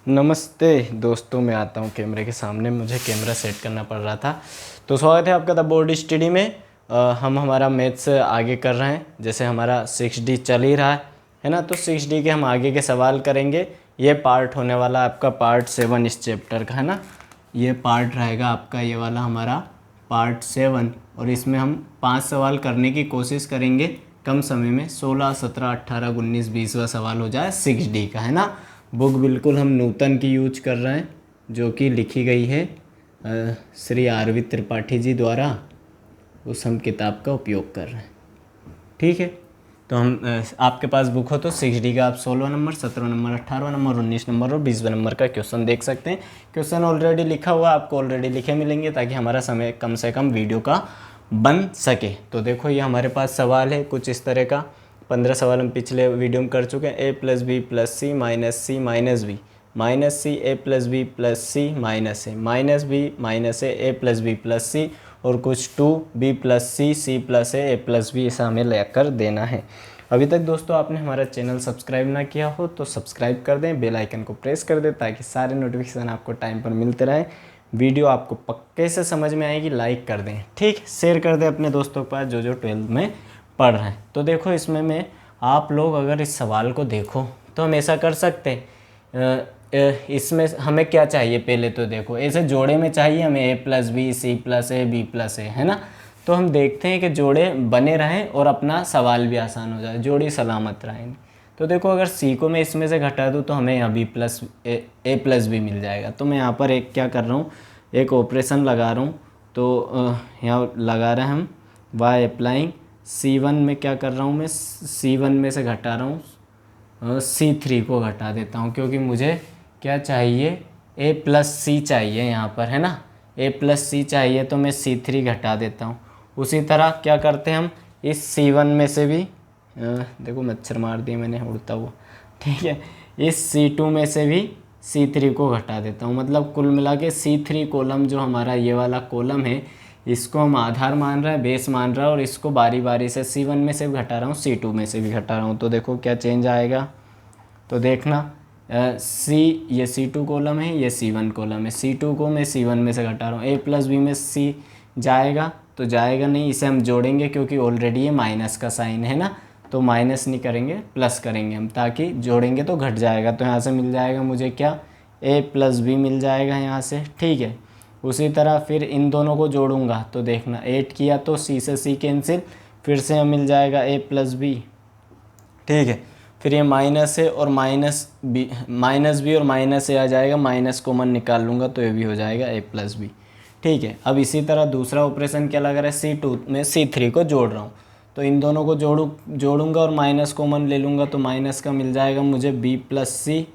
नमस्ते दोस्तों, मैं आता हूँ कैमरे के सामने, मुझे कैमरा सेट करना पड़ रहा था। तो स्वागत है आपका द बोर्ड स्टडी में। हम हमारा मैथ्स आगे कर रहे हैं। जैसे हमारा 6D चल ही रहा है ना, तो 6D के हम आगे के सवाल करेंगे। ये पार्ट होने वाला आपका पार्ट 7 इस चैप्टर का, है ना। ये पार्ट रहेगा आपका, ये वाला हमारा पार्ट 7, और इसमें हम 5 सवाल करने की कोशिश करेंगे कम समय में। 16, 17, 18, 19, 20वां सवाल हो जाए 6D का, है ना। बुक बिल्कुल हम नूतन की यूज कर रहे हैं, जो कि लिखी गई है श्री आरवी त्रिपाठी जी द्वारा। उस हम किताब का उपयोग कर रहे हैं, ठीक है। तो हम आपके पास बुक हो तो 6D का आप 16 नंबर, 17 नंबर, 18 नंबर, 19 नंबर और 20वें नंबर का क्वेश्चन देख सकते हैं। क्वेश्चन ऑलरेडी लिखा हुआ आपको, ऑलरेडी लिखे मिलेंगे, ताकि हमारा समय कम से कम वीडियो का बन सके। तो देखो, ये हमारे पास सवाल है कुछ इस तरह का। 15 सवाल हम पिछले वीडियो में कर चुके हैं। a + b + c - c - b - c a + b + c - a -b - a + b + c और कुछ 2b + c c + a + b, ऐसा हमें लेकर देना है। अभी तक दोस्तों आपने हमारा चैनल सब्सक्राइब ना किया हो तो सब्सक्राइब कर दें, बेल आइकन को प्रेस कर दें, ताकि सारे नोटिफिकेशन आपको टाइम पर मिलते रहें। वीडियो आपको पक्के से समझ में आएगी, लाइक कर दें, ठीक। शेयर कर दें अपने दोस्तों के पास जो 12th में पढ़ रहे हैं। तो देखो, इसमें मैं आप लोग अगर इस सवाल को देखो तो हम ऐसा कर सकते हैं। इसमें हमें क्या चाहिए, पहले तो देखो, ऐसे जोड़े में चाहिए हमें a + b c + a b + a, है ना। तो हम देखते हैं कि जोड़े बने रहें और अपना सवाल भी आसान हो जाए, जोड़ी सलामत रहेंगे। तो देखो, अगर c को मैं इसमें से घटा दूँ तो हमें यहाँ a + b मिल जाएगा। तो मैं यहाँ पर एक क्या कर रहा हूँ, एक ऑपरेशन लगा रहा हूँ। तो यहाँ लगा रहे हैं हम y अप्लाइंग C1 में क्या कर रहा हूँ, मैं C1 में से घटा रहा हूँ C3 को घटा देता हूँ, क्योंकि मुझे क्या चाहिए, a + c चाहिए यहाँ पर, है ना। a + c चाहिए तो मैं C3 घटा देता हूँ। उसी तरह क्या करते हैं हम, इस C1 में से भी देखो मच्छर मार दिया मैंने उड़ता हुआ, ठीक है। इस C2 में से भी C3 को घटा देता हूँ। मतलब कुल मिला के C3 कॉलम जो हमारा ये वाला कॉलम है, इसको हम आधार मान रहे हैं, बेस मान रहा है, और इसको बारी बारी से C1 में से भी घटा रहा हूँ, C2 में से भी घटा रहा हूँ। तो देखो क्या चेंज आएगा, तो देखना ये C2 कॉलम है, ये C1 कॉलम है। C2 को मैं C1 में से घटा रहा हूँ। a + b में c जाएगा तो जाएगा नहीं, इसे हम जोड़ेंगे क्योंकि ऑलरेडी ये माइनस का साइन है ना। तो माइनस नहीं करेंगे, प्लस करेंगे हम, ताकि जोड़ेंगे तो घट जाएगा। तो यहाँ से मिल जाएगा मुझे क्या, a + b मिल जाएगा यहाँ से, ठीक है। उसी तरह फिर इन दोनों को जोड़ूंगा तो देखना 8 किया तो c से c कैंसिल, फिर से हमें मिल जाएगा a + b, ठीक है। फिर ये माइनस है और माइनस b और माइनस a आ जाएगा, माइनस कॉमन निकाल लूँगा तो ये भी हो जाएगा a + b, ठीक है। अब इसी तरह दूसरा ऑपरेशन क्या लग रहा है, C2 में C3 को जोड़ रहा हूँ। तो इन दोनों को जोड़ूंगा और माइनस कॉमन ले लूँगा तो माइनस का मिल जाएगा मुझे b + c,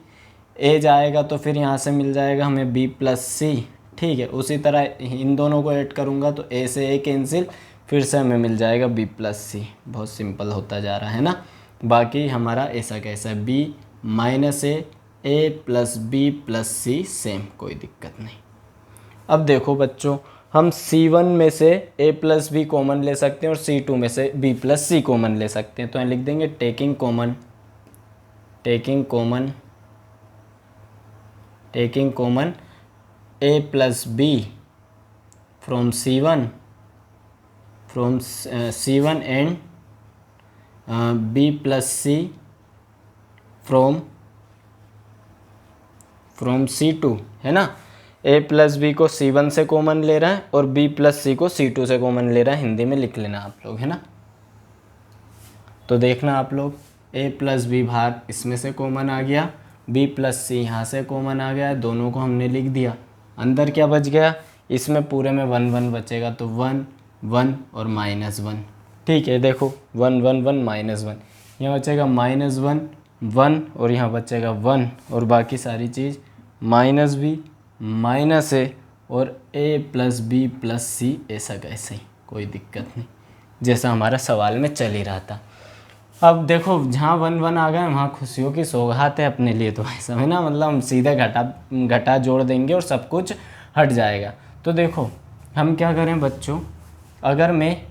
a जाएगा तो फिर यहाँ से मिल जाएगा हमें b + c, ठीक है। उसी तरह इन दोनों को ऐड करूँगा तो a से a कैंसिल, फिर से हमें मिल जाएगा b + c। बहुत सिंपल होता जा रहा है ना। बाकी हमारा ऐसा कैसा है, b - a + b + c same, कोई दिक्कत नहीं। अब देखो बच्चों, हम C1 में से a + b कॉमन ले सकते हैं और C2 में से b + c कॉमन ले सकते हैं। तो यहाँ लिख देंगे taking common a + b from C1 and b + c from C2, है ना। a + b को C1 से कॉमन ले रहा है और b + c को C2 से कॉमन ले रहा है। हिंदी में लिख लेना आप लोग, है ना। तो देखना आप लोग, a + b बाहर इसमें से कॉमन आ गया, b + c यहाँ से कॉमन आ गया, दोनों को हमने लिख दिया। अंदर क्या बच गया, इसमें पूरे में 1 1 बचेगा, तो 1 1 और -1, ठीक है। देखो 1 1 1 -1, यहाँ बचेगा -1 1 और यहाँ बचेगा 1, और बाकी सारी चीज़ -b -a और a + b + c, ऐसा कैसे ही, कोई दिक्कत नहीं, जैसा हमारा सवाल में चल ही रहा था। अब देखो, जहाँ 1 1 आ गए वहाँ खुशियों की सौगात है अपने लिए, तो ऐसा है ना। मतलब हम सीधे घटा जोड़ देंगे और सब कुछ हट जाएगा। तो देखो हम क्या करें बच्चों, अगर मैं,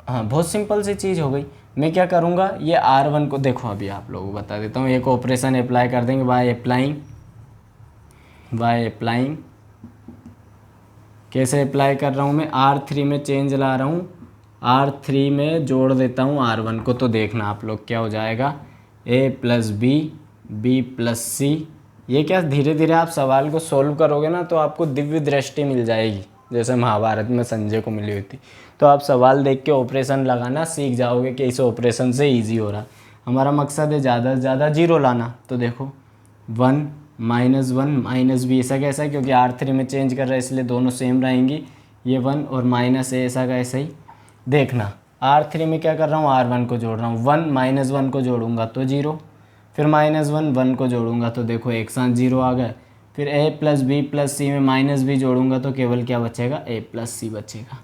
हाँ बहुत सिंपल सी चीज़ हो गई। मैं क्या करूँगा, ये R1 को देखो, अभी आप लोगों को बता देता हूँ, एक ऑपरेशन अप्लाई कर देंगे, बाय अप्लाइंग बाय अप्लाइंग, कैसे अप्लाई कर रहा हूँ मैं, R3 में चेंज ला रहा हूँ, R3 में जोड़ देता हूँ R1 को। तो देखना आप लोग क्या हो जाएगा, A plus B, B plus C. ये क्या धीरे धीरे आप सवाल को सोल्व करोगे ना तो आपको दिव्य दृष्टि मिल जाएगी, जैसे महाभारत में संजय को मिली हुई थी। तो आप सवाल देख के ऑपरेशन लगाना सीख जाओगे कि इस ऑपरेशन से ईजी हो रहा। हमारा मकसद है ज़्यादा से ज़्यादा जीरो लाना। तो देखो 1 माइनस 1 माइनस बी, ऐसा कैसा है क्योंकि R3 में चेंज कर रहा है इसलिए दोनों सेम रहेंगी। ये 1 और माइनस ए, ऐसा का ऐसा ही। देखना R3 में क्या कर रहा हूँ, R1 को जोड़ रहा हूँ। 1 माइनस 1 को जोड़ूंगा तो 0, फिर माइनस 1 1 को जोड़ूंगा तो देखो एक साथ 0 आ गए। फिर a प्लस बी प्लस सी में माइनस बी जोड़ूंगा तो केवल क्या बचेगा, a प्लस सी बचेगा।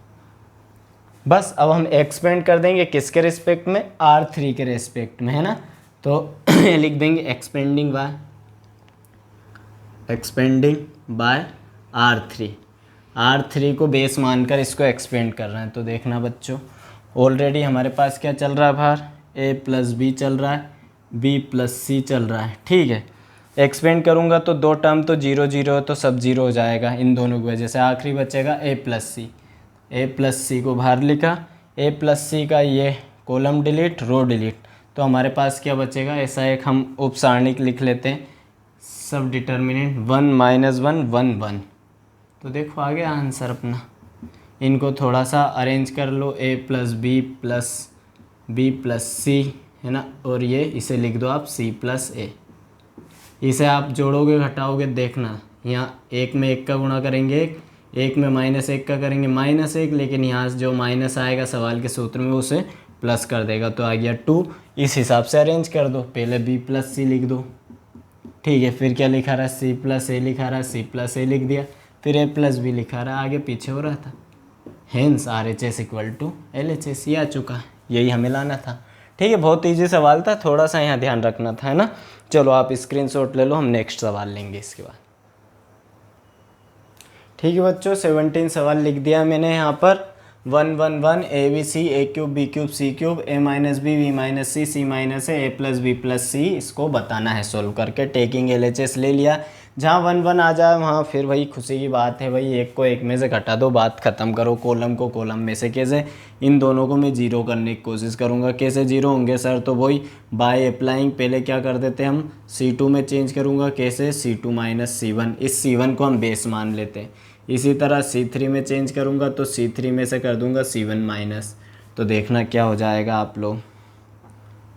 बस अब हम एक्सपेंड कर देंगे किसके रिस्पेक्ट में, R3 के रिस्पेक्ट में, है ना। तो लिख देंगे एक्सपेंडिंग बाय R3। R3 को बेस मानकर इसको एक्सपेंड कर रहे हैं। तो देखना बच्चों, ऑलरेडी हमारे पास क्या चल रहा है बाहर, a प्लस बी चल रहा है, b प्लस सी चल रहा है, ठीक है। एक्सपेंड करूँगा तो दो टर्म तो 0 0 तो सब 0 हो जाएगा इन दोनों की वजह से। आखिरी बचेगा a plus C, a plus C को बाहर लिखा, a प्लस सी का ये कॉलम डिलीट, रो डिलीट। तो हमारे पास क्या बचेगा, ऐसा एक हम उपसारणिक लिख लेते हैं, सब डिटर्मिनेंट 1 माइनस 1 1 1। तो देखो आ गया आंसर अपना। इनको थोड़ा सा अरेंज कर लो, a plus B plus C, है ना, और ये इसे लिख दो आप c प्लस ए। इसे आप जोड़ोगे घटाओगे, देखना यहाँ एक में एक का गुणा करेंगे, एक में माइनस एक का करेंगे माइनस एक, लेकिन यहाँ से जो माइनस आएगा सवाल के सूत्र में उसे प्लस कर देगा तो आ गया 2। इस हिसाब से अरेंज कर दो, पहले बी प्लस सी लिख दो, ठीक है। फिर क्या लिखा रहा है, सी प्लस ए लिखा रहा है, सी प्लस ए लिख दिया, फिर ए प्लस बी लिखा रहा है, आगे पीछे हो रहा था। Hence RHS equal to LHS, ये आ चुका है, यही हमें लाना था, ठीक है। बहुत ईजी सवाल था, थोड़ा सा यहाँ ध्यान रखना था, है ना। चलो आप स्क्रीनशॉट ले लो, हम नेक्स्ट सवाल लेंगे इसके बाद। ठीक है बच्चों, 17 सवाल लिख दिया मैंने यहाँ पर। 1 1 1 A B C, A cube B cube C cube, A minus B minus C minus A plus B plus C, इसको बताना है सोल्व करके। टेकिंग LHS ले लिया, जहाँ 1 1 आ जाए वहाँ फिर वही खुशी की बात है भाई, एक को एक में से घटा दो, बात खत्म करो। कॉलम को कॉलम में से, कैसे, इन दोनों को मैं जीरो करने की कोशिश करूँगा। कैसे जीरो होंगे सर, तो वही बाय अप्लाइंग, पहले क्या कर देते हैं हम C2 में चेंज करूँगा, कैसे, C2 माइनस C1, इस C1 को हम बेस मान लेते हैं। इसी तरह C3 में चेंज करूँगा तो C3 में से कर दूँगा C1 माइनस। तो देखना क्या हो जाएगा आप लोग,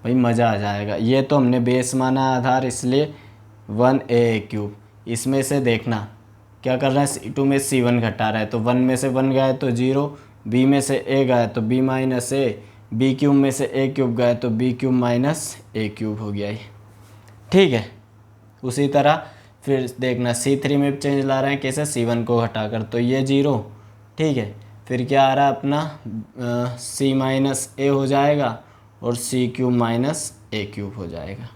भाई मज़ा आ जाएगा। ये तो हमने बेस माना आधार, इसलिए 1a क्यूब। इसमें से देखना क्या कर रहे हैं, C2 में C1 घटा रहा है तो 1 में से 1 गया तो 0, b में से a गया तो b minus A, B cube में से a क्यूब गया तो b cube minus a cube हो गया ये, ठीक है। उसी तरह फिर देखना C3 में चेंज ला रहे हैं, कैसे, C1 को हटाकर, तो ये 0, ठीक है। फिर क्या आ रहा है अपना c माइनस ए हो जाएगा और c क्यूब माइनस ए क्यूब हो जाएगा,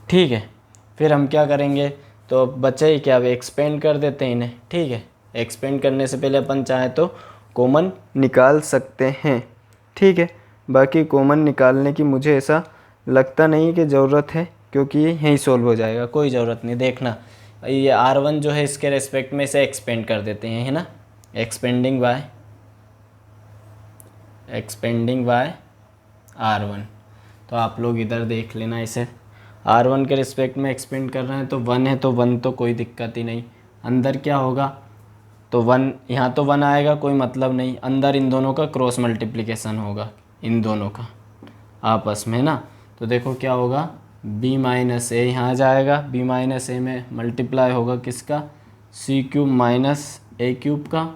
ठीक है। फिर हम क्या करेंगे, तो बच्चे ही क्या, अब एक्सपेंड कर देते हैं इन्हें, ठीक है। एक्सपेंड करने से पहले अपन चाहे तो कॉमन निकाल सकते हैं, ठीक है। बाकी कॉमन निकालने की मुझे ऐसा लगता नहीं कि ज़रूरत है, क्योंकि ये यहीं सॉल्व हो जाएगा, कोई ज़रूरत नहीं। देखना ये R1 जो है इसके रेस्पेक्ट में इसे एक्सपेंड कर देते हैं, है ना, एक्सपेंडिंग बाय R1। तो आप लोग इधर देख लेना, इसे R1 के रिस्पेक्ट में एक्सपेंड कर रहे हैं तो 1 है तो 1 तो कोई दिक्कत ही नहीं। अंदर क्या होगा, तो 1, यहाँ तो 1 आएगा, कोई मतलब नहीं। अंदर इन दोनों का क्रॉस मल्टीप्लिकेशन होगा, इन दोनों का आपस में ना। तो देखो क्या होगा, b माइनस ए यहाँ आ जाएगा, b माइनस ए में मल्टीप्लाई होगा किसका, c क्यूब माइनस ए क्यूब का,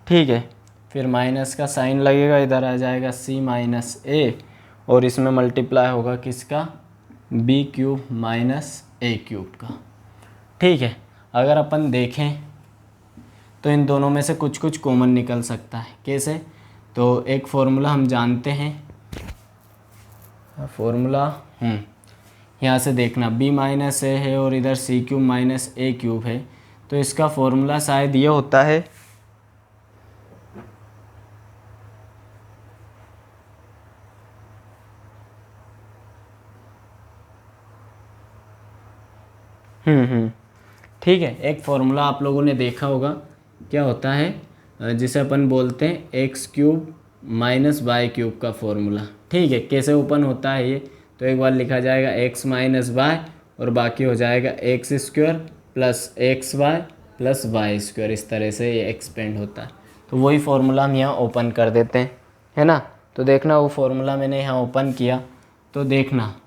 ठीक है। फिर माइनस का साइन लगेगा, इधर आ जाएगा c माइनस ए, और इसमें मल्टीप्लाई होगा किसका, b क्यूब माइनस ए क्यूब का, ठीक है। अगर अपन देखें तो इन दोनों में से कुछ कुछ कॉमन निकल सकता है, कैसे, तो एक फॉर्मूला हम जानते हैं, फॉर्मूला यहाँ से देखना, b माइनस ए है और इधर c क्यूब माइनस ए क्यूब है, तो इसका फॉर्मूला शायद ये होता है, ठीक है, एक फॉर्मूला आप लोगों ने देखा होगा, क्या होता है जिसे अपन बोलते हैं X cube minus Y cube का फॉर्मूला। ठीक है, कैसे ओपन होता है ये, तो एक बार लिखा जाएगा एक्स माइनस वाई और बाकी हो जाएगा X square plus X Y plus Y square. इस तरह से ये एक्सपेंड होता है। तो वही फॉर्मूला हम यहाँ ओपन कर देते हैं, है ना। तो देखना वो फॉर्मूला मैंने यहाँ ओपन किया, तो देखना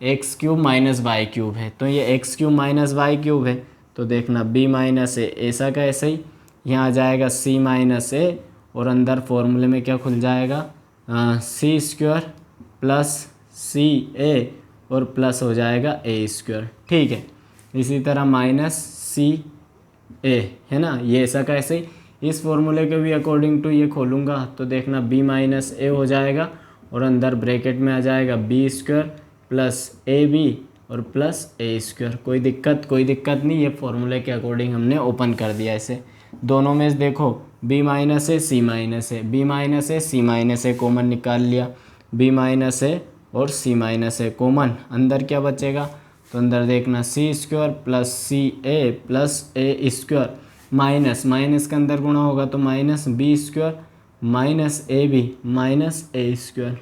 X cube minus Y cube है, तो ये X cube minus Y cube है। तो देखना बी माइनस ए ऐसा का ऐसे ही, यहाँ आ जाएगा सी माइनस ए और अंदर फॉर्मूले में क्या खुल जाएगा सी स्क्वायर प्लस सी ए और प्लस हो जाएगा ए स्क्वायर। ठीक है, इसी तरह माइनस सी ए, है ना, ये ऐसा का ऐसे ही। इस फॉर्मूले के भी अकॉर्डिंग टू ये खोलूँगा तो देखना बी माइनस ए हो जाएगा और अंदर ब्रैकेट में आ जाएगा B square plus A B और प्लस ए स्क्वायर। कोई दिक्कत नहीं, ये फॉर्मूले के अकॉर्डिंग हमने ओपन कर दिया इसे। दोनों में देखो B minus A C minus A, B minus A C minus A common निकाल लिया, बी माइनस ए और सी माइनस ए कॉमन, अंदर क्या बचेगा, तो अंदर देखना C square plus C A plus A square minus के अंदर गुणा होगा तो minus B square minus A B minus A square.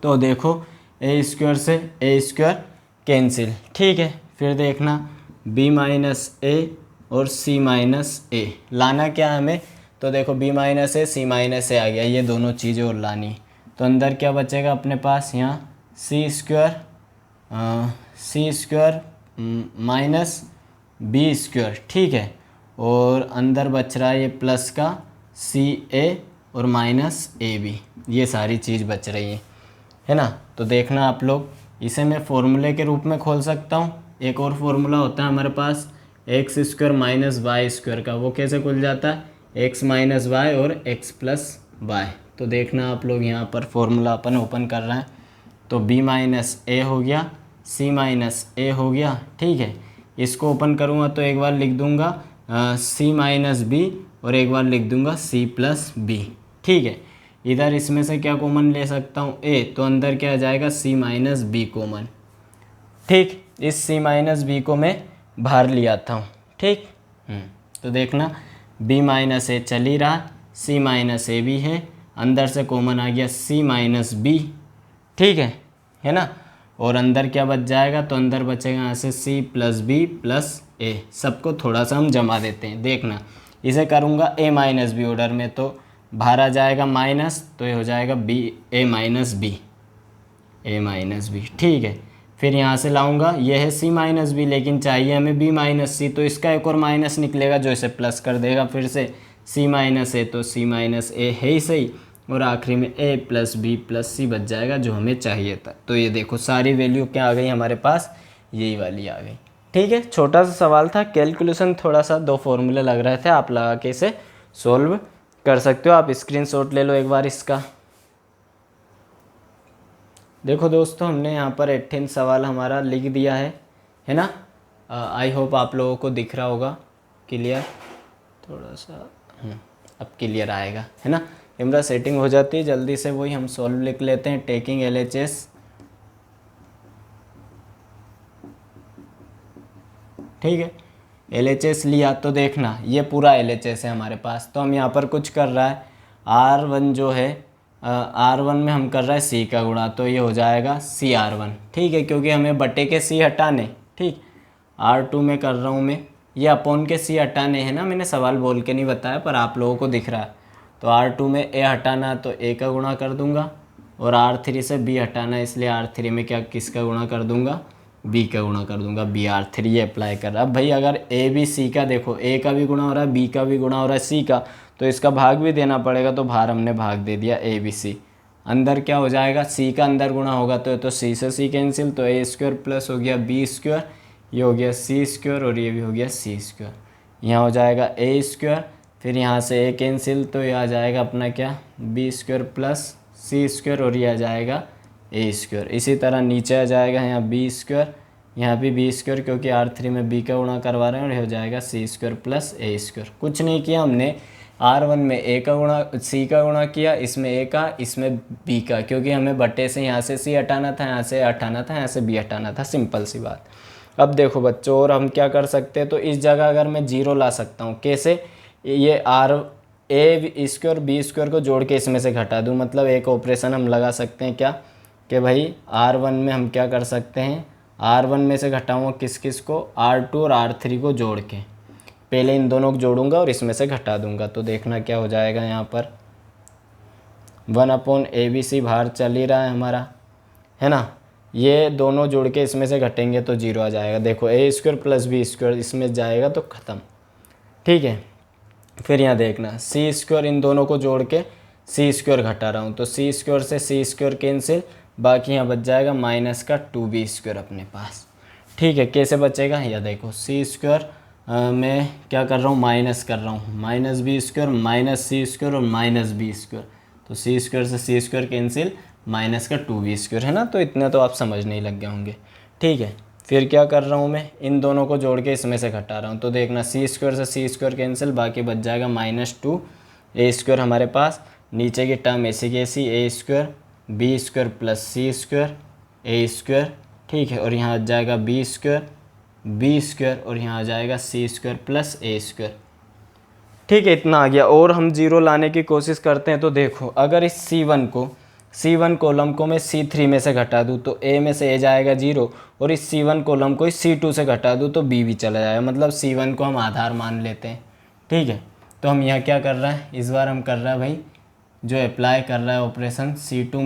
तो देखो ए स्क्वायर से ए स्क्वायर कैंसिल। ठीक है, फिर देखना बी माइनस ए और सी माइनस ए लाना क्या है हमें, तो देखो B minus A C minus ए आ गया, ये दोनों चीज़ें और लानी। तो अंदर क्या बचेगा अपने पास, यहाँ सी स्क्वायर माइनस बी स्क्वायर। ठीक है, और अंदर बच रहा है ये प्लस का सी ए और माइनस ए बी, ये सारी चीज़ बच रही है ना। तो देखना आप लोग, इसे मैं फॉर्मूले के रूप में खोल सकता हूँ। एक और फॉर्मूला होता है हमारे पास x square minus y square का, वो कैसे खुल जाता है, एक्स माइनस वाई और एक्स प्लस वाई। तो देखना आप लोग, यहाँ पर फॉर्मूला अपन ओपन कर रहे हैं, तो बी माइनस ए हो गया, सी माइनस ए हो गया। ठीक है, इसको ओपन करूँगा तो एक बार लिख दूँगा सी माइनस बी और एक बार लिख दूँगा सी प्लस बी। ठीक है, इधर इसमें से क्या कॉमन ले सकता हूँ ए, तो अंदर क्या आ जाएगा सी माइनस बी कॉमन। ठीक, इस सी माइनस बी को मैं बाहर ले आता हूँ। ठीक, तो देखना बी माइनस ए चल ही रहा, सी माइनस ए भी है, अंदर से कॉमन आ गया सी माइनस बी। ठीक है ना, और अंदर क्या बच जाएगा, तो अंदर बचेगा यहाँ से सी प्लस बी प्लस ए। सबको थोड़ा सा हम जमा देते हैं। देखना इसे करूँगा ए माइनस बी ऑर्डर में, तो बाहर आ जाएगा माइनस, तो ये हो जाएगा B A minus B, A minus B. ठीक है, फिर यहाँ से लाऊंगा, ये है सी माइनस बी, लेकिन चाहिए हमें बी माइनस सी, तो इसका एक और माइनस निकलेगा जो इसे प्लस कर देगा। फिर से सी माइनस ए, तो सी माइनस ए है ही सही, और आखिरी में ए प्लस बी प्लस सी बच जाएगा जो हमें चाहिए था। तो ये देखो सारी वैल्यू क्या आ गई हमारे पास, यही वाली आ गई। ठीक है, छोटा सा सवाल था, कैलकुलेशन थोड़ा सा, दो फॉर्मूले लग रहे थे, आप लगा के इसे सोल्व कर सकते हो। आप स्क्रीनशॉट ले लो एक बार इसका। देखो दोस्तों, हमने यहाँ पर 18 सवाल हमारा लिख दिया है ना। आई होप आप लोगों को दिख रहा होगा क्लियर, थोड़ा सा अब क्लियर आएगा, है ना। कैमरा सेटिंग हो जाती है जल्दी से, वही हम सॉल्व लिख लेते हैं। टेकिंग LHS, ठीक है, LHS लिया तो देखना ये पूरा LHS है हमारे पास। तो हम यहाँ पर कुछ कर रहा है, R1 जो है R1 में हम कर रहे हैं C का गुणा, तो ये हो जाएगा CR1। ठीक है, क्योंकि हमें बटे के C हटाने। ठीक, R2 में कर रहा हूँ मैं, ये अपॉन के C हटाने हैं ना, मैंने सवाल बोल के नहीं बताया पर आप लोगों को दिख रहा है। तो R2 में A हटाना तो A का गुणा कर दूंगा, और R3 से B हटाना, इसलिए R3 में क्या किसका गुणा कर दूंगा, B का गुणा कर दूंगा, BR3 ये अप्लाई कर रहा है। अब भाई अगर A B C का देखो, A का भी गुणा हो रहा है, B का भी गुणा हो रहा है C का, तो इसका भाग भी देना पड़ेगा, तो बाहर हमने भाग दे दिया A B C। अंदर क्या हो जाएगा, C का अंदर गुणा होगा तो C से C कैंसिल, तो A स्क्वायर प्लस हो गया B स्क्वायर, ये हो गया C स्क्वायर और ये भी हो गया C स्क्वायर। यहाँ हो जाएगा A स्क्वायर, फिर यहाँ से A कैंसिल, तो ये आ जाएगा अपना क्या B square plus C square और ये आ जाएगा A स्क्वायर। इसी तरह नीचे आ जाएगा यहाँ B स्क्वायर, यहाँ भी B स्क्वायर, क्योंकि R3 में B का गुणा करवा रहे हैं, और ये हो जाएगा C square plus A square. कुछ नहीं किया हमने, R1 में A का गुणा C का गुणा किया, इसमें A का, इसमें B का, क्योंकि हमें बटे से यहाँ से C हटाना था, यहाँ से हटाना था, यहाँ से B हटाना था, सिंपल सी बात। अब देखो बच्चों, और हम क्या कर सकते हैं, तो इस जगह अगर मैं 0 ला सकता हूँ, कैसे, ये ए स्क्वायर बी स्क्वायर को जोड़ के इसमें से घटा दूँ। मतलब एक ऑपरेशन हम लगा सकते हैं क्या, कि भाई R1 में हम क्या कर सकते हैं, R1 में से घटाऊँगा किस किस को, R2 और R3 को जोड़ के, पहले इन दोनों को जोड़ूंगा और इसमें से घटा दूंगा। तो देखना क्या हो जाएगा, यहाँ पर 1/ABC बाहर चल ही रहा है हमारा, है ना। ये दोनों जोड़ के इसमें से घटेंगे तो 0 आ जाएगा। देखो ए स्क्वायर प्लस बी स्क्वायर इसमें जाएगा तो ख़त्म, ठीक है। फिर यहाँ देखना सी स्क्वायर, इन दोनों को जोड़ के सी स्क्वायर घटा रहा हूँ, तो सी स्क्वायर से सी स्क्वायर कैंसिल, बाकी यहाँ बच जाएगा माइनस का 2b स्क्वायर अपने पास, ठीक है। कैसे बचेगा, या देखो सी स्क्वायर मैं क्या कर रहा हूँ, माइनस कर रहा हूँ, माइनस बी स्क्वायर माइनस सी स्क्वायर और माइनस बी स्क्वायर, तो सी स्क्वायर से सी स्क्वायर कैंसिल, माइनस का 2b स्क्वायर, है ना। तो इतना तो आप समझने ही लग गए होंगे, ठीक है। फिर क्या कर रहा हूँ मैं, इन दोनों को जोड़ के इसमें से घटा रहा हूँ, तो देखना सी स्क्वायर से सी स्क्वायर कैंसिल, बाकी बच जाएगा -2 ए स्क्वायर हमारे पास, नीचे की टर्म ऐसी की ऐसी, ए स्क्वायर बी स्क्वायर प्लस सी स्क्वायर ए स्क्वायर, ठीक है। और यहाँ आ जाएगा बी स्क्वायर और यहाँ आ जाएगा सी स्क्वायर प्लस ए स्क्वायर, ठीक है। इतना आ गया। और हम 0 लाने की कोशिश करते हैं, तो देखो अगर इस C1 कॉलम को मैं C3 में से घटा दूँ तो A में से A जाएगा 0, और इस C1 कॉलम को इस C2 से घटा दूँ तो B भी चला जाएगा। मतलब C1 को हम आधार मान लेते हैं, ठीक है। तो हम यहाँ क्या कर रहे हैं, इस बार हम कर रहे हैं भाई जो अप्लाई कर रहा है ऑपरेशन, C2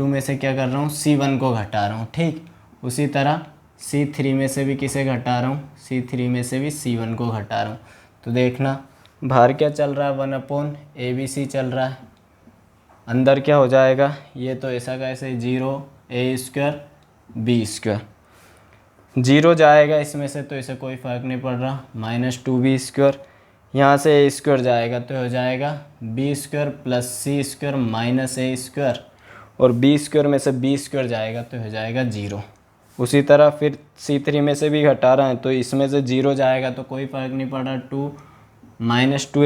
में से क्या कर रहा हूँ, C1 को घटा रहा हूँ, ठीक। उसी तरह C3 में से भी किसे घटा रहा हूँ, C3 में से भी C1 को घटा रहा हूँ। तो देखना बाहर क्या चल रहा है, 1/ABC चल रहा है, अंदर क्या हो जाएगा, ये तो ऐसा का ऐसे 0 ए स्क्वायर बी स्क्वायर, 0 जाएगा इसमें से तो इसे कोई फ़र्क नहीं पड़ रहा, -2b स्क्वायर, यहाँ से ए स्क्वायर जाएगा तो हो जाएगा B square plus C square minus A square, और बी स्क्वायर में से बी स्क्वायर जाएगा तो हो जाएगा 0। उसी तरह फिर C3 में से भी घटा रहा है तो इसमें से 0 जाएगा तो कोई फ़र्क नहीं पड़ रहा, 2 -2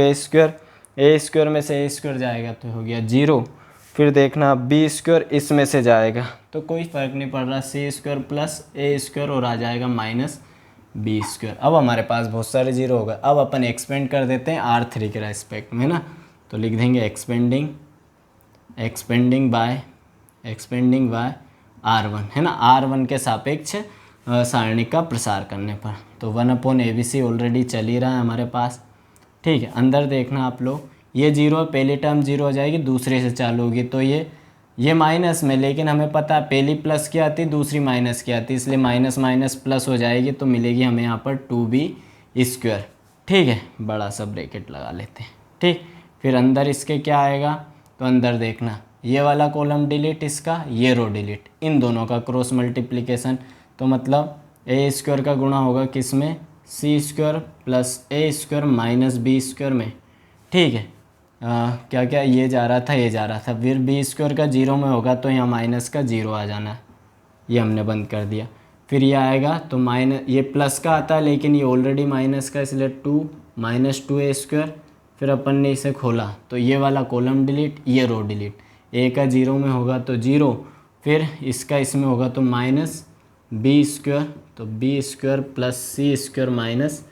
ए स्क्वायर में से ए स्क्वायर जाएगा तो हो गया 0। फिर देखना बी स्क्वायर इसमें से जाएगा तो कोई फ़र्क नहीं पड़ रहा, सी स्क्वायर प्लस ए स्क्वायर और आ जाएगा -b स्क्वायर। अब हमारे पास बहुत सारे 0 हो गए। अब अपन एक्सपेंड कर देते हैं R3 के रेस्पेक्ट में ना, तो लिख देंगे एक्सपेंडिंग बाय R1, है ना, R1 के सापेक्ष सारणी का प्रसार करने पर। तो 1/ABC ऑलरेडी चल ही रहा है हमारे पास, ठीक है। अंदर देखना आप लोग, ये 0 पहली टर्म 0 हो जाएगी, दूसरे से चालू होगी, तो ये माइनस में, लेकिन हमें पता है पहली प्लस की आती दूसरी माइनस की आती, इसलिए माइनस माइनस प्लस हो जाएगी, तो मिलेगी हमें यहाँ पर 2b स्क्वायर, ठीक है। बड़ा सा ब्रैकेट लगा लेते हैं, ठीक। फिर अंदर इसके क्या आएगा, तो अंदर देखना ये वाला कॉलम डिलीट, इसका ये रो डिलीट, इन दोनों का क्रॉस मल्टीप्लिकेशन, तो मतलब ए स्क्वायर का गुणा होगा किस में, सी square plus A square minus B square में, ठीक है। क्या क्या ये जा रहा था, फिर बी स्क्वायर का 0 में होगा तो यहाँ माइनस का 0 आ जाना है, ये हमने बंद कर दिया। फिर ये आएगा तो ये प्लस का आता है लेकिन ये ऑलरेडी माइनस का, इसलिए 2 -2 ए स्क्वायर, फिर अपन ने इसे खोला तो ये वाला कॉलम डिलीट, ये रो डिलीट, ए का 0 में होगा तो 0, फिर इसका इसमें होगा तो -b स्क्वायर, तो b square plus C square minus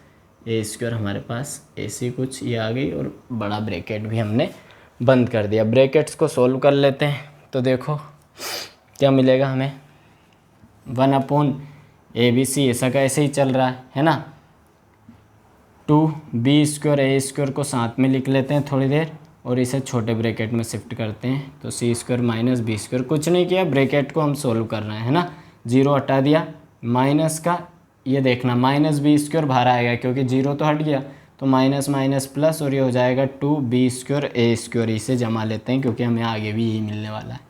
A square, हमारे पास ऐसी कुछ ये आ गई, और बड़ा ब्रैकेट भी हमने बंद कर दिया। ब्रैकेट्स को सोल्व कर लेते हैं, तो देखो क्या मिलेगा हमें, 1/ABC ऐसा का ऐसे ही चल रहा है ना। 2b स्क्वायर ए स्क्वायर को साथ में लिख लेते हैं थोड़ी देर, और इसे छोटे ब्रैकेट में शिफ्ट करते हैं, तो सी स्क्वायर माइनस बी स्क्वायर, कुछ नहीं किया, ब्रैकेट को हम सोल्व कर रहे हैं, है ना। 0 हटा दिया, माइनस का ये देखना -b स्क्वायर बाहर आएगा क्योंकि 0 तो हट गया, तो माइनस माइनस प्लस, और ये हो जाएगा 2b स्क्वायर ए स्क्वायर, इसे जमा लेते हैं क्योंकि हमें आगे भी यही मिलने वाला है।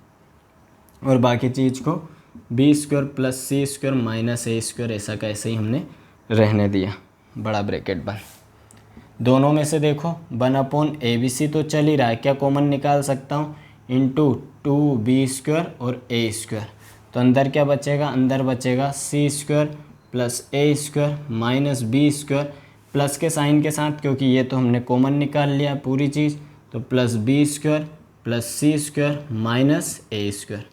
और बाकी चीज़ को b square plus C square minus A square ऐसा का ऐसे ही हमने रहने दिया, बड़ा ब्रैकेट बंद। दोनों में से देखो 1/ABC तो चल ही रहा है, क्या कॉमन निकाल सकता हूँ, इंटू 2b स्क्वायर और ए स्क्वायर, तो अंदर क्या बचेगा, अंदर बचेगा C square plus A square minus B square, plus के साइन के साथ क्योंकि ये तो हमने कॉमन निकाल लिया पूरी चीज़, तो plus B square plus C square minus A square.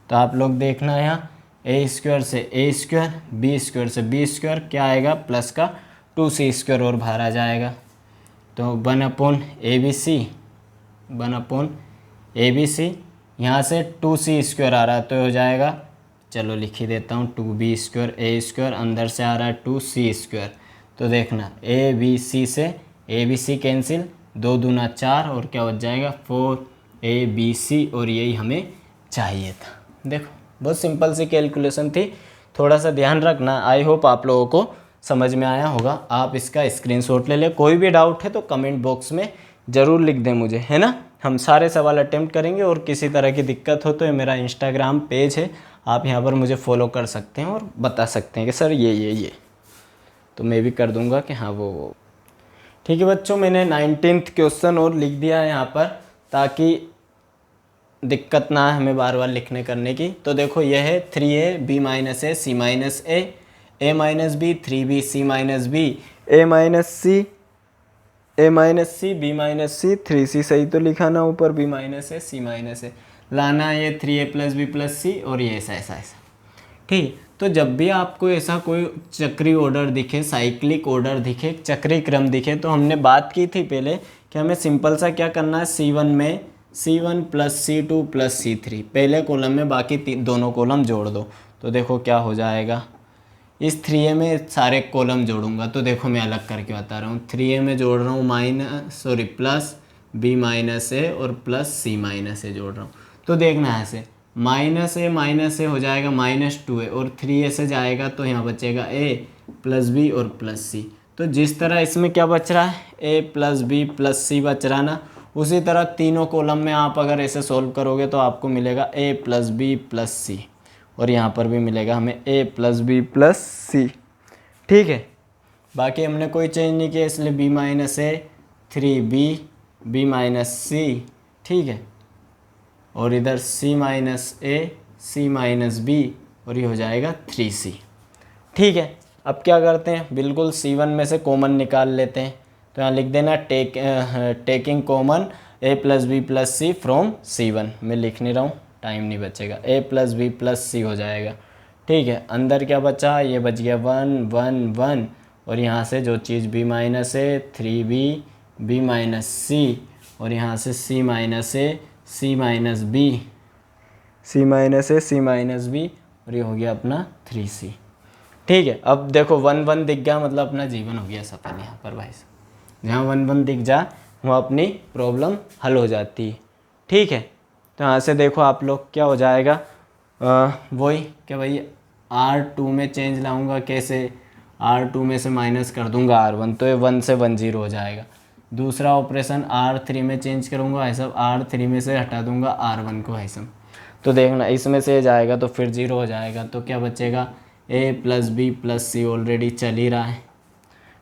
तो आप लोग देखना यहाँ ए स्क्वायर से ए स्क्वायर, बी स्क्वायर से बी स्क्वायर, क्या आएगा प्लस का 2c स्क्वायर और बाहर आ जाएगा। तो 1/ABC, 1/ABC, यहाँ से 2c स्क्वायर आ रहा है तो हो जाएगा, चलो लिख ही देता हूँ 2b स्क्वायर ए स्क्वायर, अंदर से आ रहा है 2c स्क्वायर। तो देखना ABC से ABC कैंसिल, 2 दूना 4 और क्या बच जाएगा 4ABC, और यही हमें चाहिए था। देखो बहुत सिंपल सी कैलकुलेशन थी, थोड़ा सा ध्यान रखना। आई होप आप लोगों को समझ में आया होगा। आप इसका स्क्रीनशॉट ले ले, कोई भी डाउट है तो कमेंट बॉक्स में ज़रूर लिख दें मुझे, है ना। हम सारे सवाल अटेम्प्ट करेंगे, और किसी तरह की दिक्कत हो तो ये मेरा इंस्टाग्राम पेज है, आप यहाँ पर मुझे फॉलो कर सकते हैं और बता सकते हैं कि सर ये तो मैं भी कर दूंगा कि हाँ वो। ठीक है बच्चों, मैंने 19th क्वेश्चन और लिख दिया है यहाँ पर, ताकि दिक्कत ना है हमें बार बार लिखने करने की। तो देखो यह है 3a b minus A C minus A minus B 3b c minus B A minus C B minus C 3c, सही तो लिखा ना ऊपर, b minus A C minus A, लाना ये 3a plus B plus C, और ये ऐसा। ठीक, तो जब भी आपको ऐसा कोई चक्री ऑर्डर दिखे, साइक्लिक ऑर्डर दिखे, चक्री क्रम दिखे, तो हमने बात की थी पहले कि हमें सिंपल सा क्या करना है, C1 में C1 plus C2 plus C3 पहले कॉलम में, बाकी दोनों कॉलम जोड़ दो। तो देखो क्या हो जाएगा, इस 3a में सारे कॉलम जोड़ूंगा, तो देखो मैं अलग करके बता रहा हूँ। 3a में जोड़ रहा हूँ प्लस b माइनस ए और प्लस c माइनस ए जोड़ रहा हूँ। तो देखना है ऐसे, माइनस ए हो जाएगा -2a, और 3a से जाएगा तो यहाँ बचेगा a प्लस बी और प्लस सी। तो जिस तरह इसमें क्या बच रहा है, a प्लस बी प्लस सी बच रहा ना, उसी तरह तीनों कॉलम में आप अगर ऐसे सोल्व करोगे तो आपको मिलेगा a plus B plus C, और यहाँ पर भी मिलेगा हमें a प्लस बी प्लस सी। ठीक है, बाकी हमने कोई चेंज नहीं किया, इसलिए b minus A 3b b minus सी, ठीक है, और इधर c minus A c minus B, और ये हो जाएगा 3c। ठीक है, अब क्या करते हैं, बिल्कुल C1 में से कॉमन निकाल लेते हैं। तो यहाँ लिख देना taking common a plus B plus C from C1, मैं लिख नहीं रहा हूँ, टाइम नहीं बचेगा, a प्लस बी प्लस सी हो जाएगा। ठीक है, अंदर क्या बचा, ये बच गया 1 1 1, और यहाँ से जो चीज़ b minus A 3b b minus C, और यहाँ से c minus A c minus B, c minus A c minus B, और ये हो गया अपना 3c। ठीक है, अब देखो 1 1 दिख गया, मतलब अपना जीवन हो गया सफल यहाँ पर भाई साहब। जहाँ 1 1 दिख जा वहाँ अपनी प्रॉब्लम हल हो जाती है। ठीक है, तो यहाँ से देखो आप लोग क्या हो जाएगा, वही कि भाई R2 में चेंज लाऊंगा, कैसे, R2 में से माइनस कर दूंगा R1, तो ये 1 से 1 0 हो जाएगा। दूसरा ऑपरेशन R3 में चेंज करूँगा भाई साहब, R3 में से हटा दूंगा R1 को भाई साहब। तो देखना इसमें से जाएगा तो फिर 0 हो जाएगा, तो क्या बचेगा, a plus B plus C already चल ही रहा है,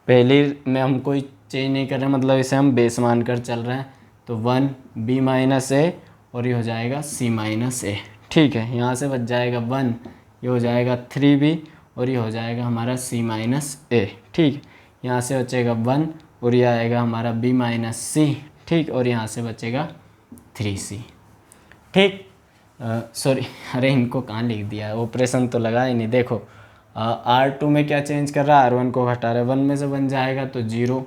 पहले में हम कोई चेंज नहीं कर रहे, मतलब इसे हम बेस मान कर चल रहे हैं। तो 1 b माइनस ए, और ये हो जाएगा c माइनस ए। ठीक है, यहाँ से बच जाएगा 1, ये हो जाएगा 3b, और ये हो जाएगा हमारा c माइनस ए। ठीक, यहाँ से बचेगा 1, और ये आएगा हमारा b माइनस सी। ठीक, और यहाँ से बचेगा 3c। ठीक, सॉरी, अरे इनको कहाँ लिख दिया, ऑपरेशन तो लगा ही नहीं। देखो R2 में क्या चेंज कर रहा है, R1 को हटा रहा है, 1 में से 1 जाएगा तो 0,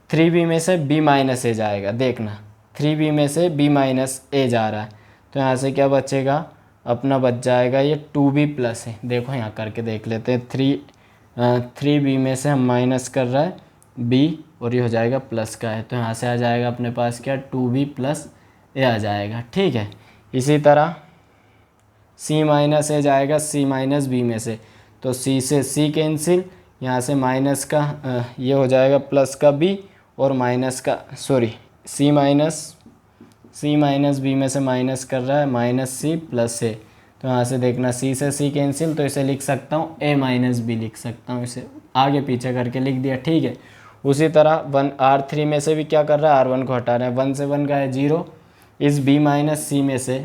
3b में से b माइनस ए जाएगा, देखना 3b में से b माइनस ए जा रहा है, तो यहाँ से क्या बचेगा, अपना बच जाएगा ये 2b प्लस है। देखो यहाँ करके देख लेते हैं, 3b में से हम माइनस कर रहा है b, और ये हो जाएगा प्लस का है, तो यहाँ से आ जाएगा अपने पास क्या, 2b प्लस ए आ जाएगा। ठीक है, इसी तरह c माइनस ए जाएगा c माइनस बी में से, तो c से c कैंसिल, यहाँ से माइनस का ये हो जाएगा प्लस का b, और माइनस का c माइनस बी में से माइनस कर रहा है माइनस c प्लस ए, तो यहाँ से देखना c से c कैंसिल, तो इसे लिख सकता हूँ a माइनस बी लिख सकता हूँ, इसे आगे पीछे करके लिख दिया। ठीक है, उसी तरह R3 में से भी क्या कर रहा है, R1 को हटा रहा है, 1 से 1 का है 0, इस b माइनस सी में से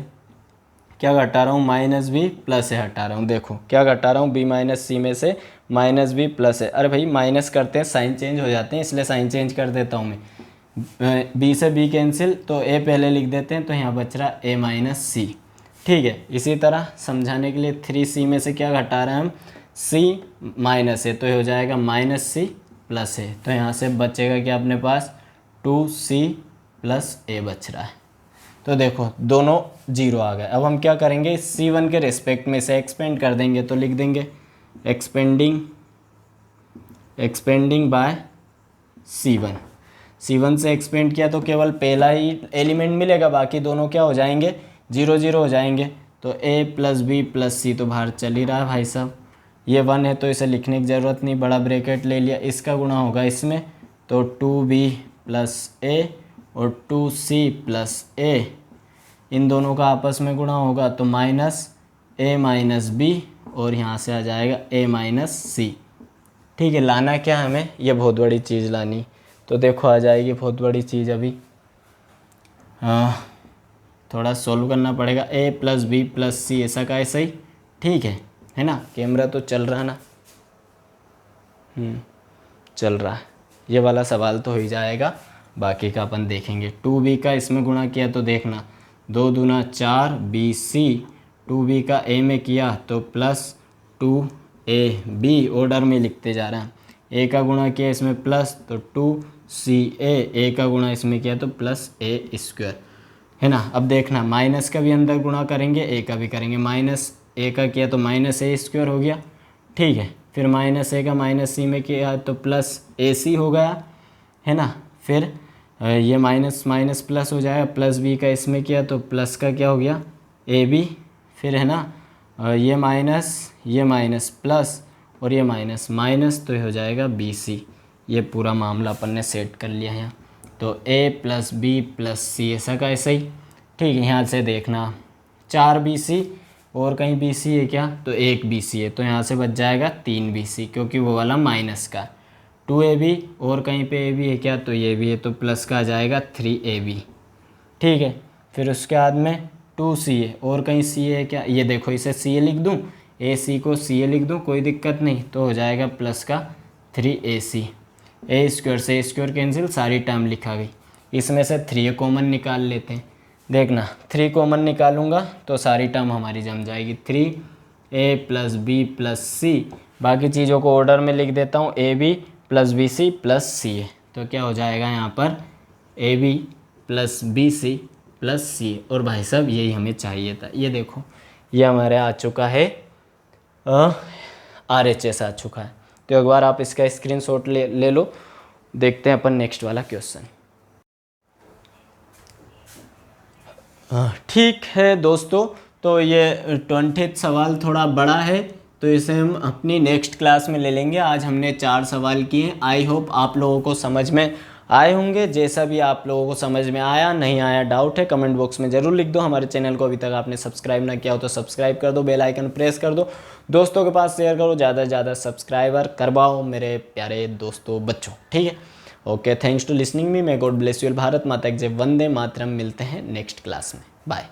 क्या घटा रहा हूँ, माइनस बी प्लस ए हटा रहा हूँ। देखो क्या घटा रहा हूँ, b माइनस सी में से माइनस बी प्लस ए, अरे भाई माइनस करते हैं साइन चेंज हो जाते हैं, इसलिए साइन चेंज कर देता हूँ मैं, b से b कैंसिल, तो a पहले लिख देते हैं, तो यहाँ बच रहा a माइनस सी। ठीक है। इसी तरह समझाने के लिए 3c में से क्या घटा रहे हैं हम, c माइनस है तो ये हो जाएगा -c प्लस a। तो यहाँ से बचेगा क्या अपने पास 2c प्लस a बच रहा है। तो देखो दोनों 0 आ गए। अब हम क्या करेंगे, c1 के रिस्पेक्ट में से एक्सपेंड कर देंगे। तो लिख देंगे एक्सपेंडिंग बाय c1 से एक्सपेंड किया तो केवल पहला ही एलिमेंट मिलेगा, बाकी दोनों क्या हो जाएंगे 0 0 हो जाएंगे। तो a प्लस बी प्लस सी तो बाहर चल ही रहा है भाई साहब, ये 1 है तो इसे लिखने की ज़रूरत नहीं, बड़ा ब्रैकेट ले लिया। इसका गुणा होगा इसमें तो 2b प्लस a और 2c प्लस a, इन दोनों का आपस में गुणा होगा तो -a माइनस b और यहाँ से आ जाएगा a माइनस सी। ठीक है, लाना क्या हमें, ये बहुत बड़ी चीज़ लानी। तो देखो आ जाएगी बहुत बड़ी चीज़। अभी थोड़ा सोल्व करना पड़ेगा। a प्लस बी प्लस सी ऐसा का ऐसा ही, ठीक है ना। कैमरा तो चल रहा है ना, चल रहा है। ये वाला सवाल तो हो ही जाएगा, बाकी का अपन देखेंगे। 2b का इसमें गुणा किया तो देखना 2 दूना 4 bc, 2b का a में किया तो प्लस 2ab, ऑर्डर में लिखते जा रहे हैं। a का गुणा किया इसमें प्लस तो 2ca, a का गुणा इसमें किया तो प्लस a स्क्वायर, है ना। अब देखना माइनस का भी अंदर गुणा करेंगे, a का भी करेंगे। माइनस a का किया तो माइनस a स्क्वायर हो गया, ठीक है। फिर माइनस a का माइनस c में किया तो प्लस ac हो गया, है ना। फिर ये माइनस माइनस प्लस हो जाएगा, प्लस b का इसमें किया तो प्लस का क्या हो गया ab, फिर है ना ये माइनस प्लस और ये माइनस माइनस तो ये हो जाएगा bc। ये पूरा मामला अपन ने सेट कर लिया है। तो a plus B plus c ऐसा का ऐसा ही, ठीक है। यहाँ से देखना 4 bc और कहीं bc है क्या, तो 1 bc है तो यहाँ से बच जाएगा 3 bc, क्योंकि वो वाला माइनस का। 2ab और कहीं पे ab है क्या, तो ये भी है तो प्लस का आ जाएगा 3ab, ठीक है। फिर उसके बाद में 2ca और कहीं ca है क्या, ये देखो इसे ca लिख दूँ, ac को ca लिख दूँ, कोई दिक्कत नहीं। तो हो जाएगा प्लस का 3ac, a स्क्वायर से a स्क्वायर कैंसिल, सारी टर्म लिखा गई। इसमें से 3 कॉमन निकाल लेते हैं। देखना 3 कॉमन निकालूंगा तो सारी टर्म हमारी जम जाएगी। 3a प्लस बी प्लस सी, बाकी चीज़ों को ऑर्डर में लिख देता हूँ, A B plus B C plus C है। तो क्या हो जाएगा यहाँ पर A B plus B C plus C. और भाई साहब यही हमें चाहिए था। ये देखो ये हमारे आ चुका है, RHS आ चुका है। तो एक बार आप इसका स्क्रीनशॉट ले लो। देखते हैं अपन नेक्स्ट वाला क्वेश्चन। ठीक है दोस्तों, तो ये 20th सवाल थोड़ा बड़ा है तो इसे हम अपनी नेक्स्ट क्लास में ले लेंगे। आज हमने 4 सवाल किए। आई होप आप लोगों को समझ में आए होंगे। जैसा भी आप लोगों को समझ में आया नहीं आया डाउट है कमेंट बॉक्स में ज़रूर लिख दो। हमारे चैनल को अभी तक आपने सब्सक्राइब ना किया हो तो सब्सक्राइब कर दो, बेल आइकन प्रेस कर दो, दोस्तों के पास शेयर करो, ज़्यादा से ज़्यादा सब्सक्राइबर करवाओ मेरे प्यारे दोस्तों बच्चों, ठीक है। Okay, thanks to listening me, may God bless you. Bharat माता की जय, वंदे मातरम। मिलते हैं नेक्स्ट क्लास में, बाय।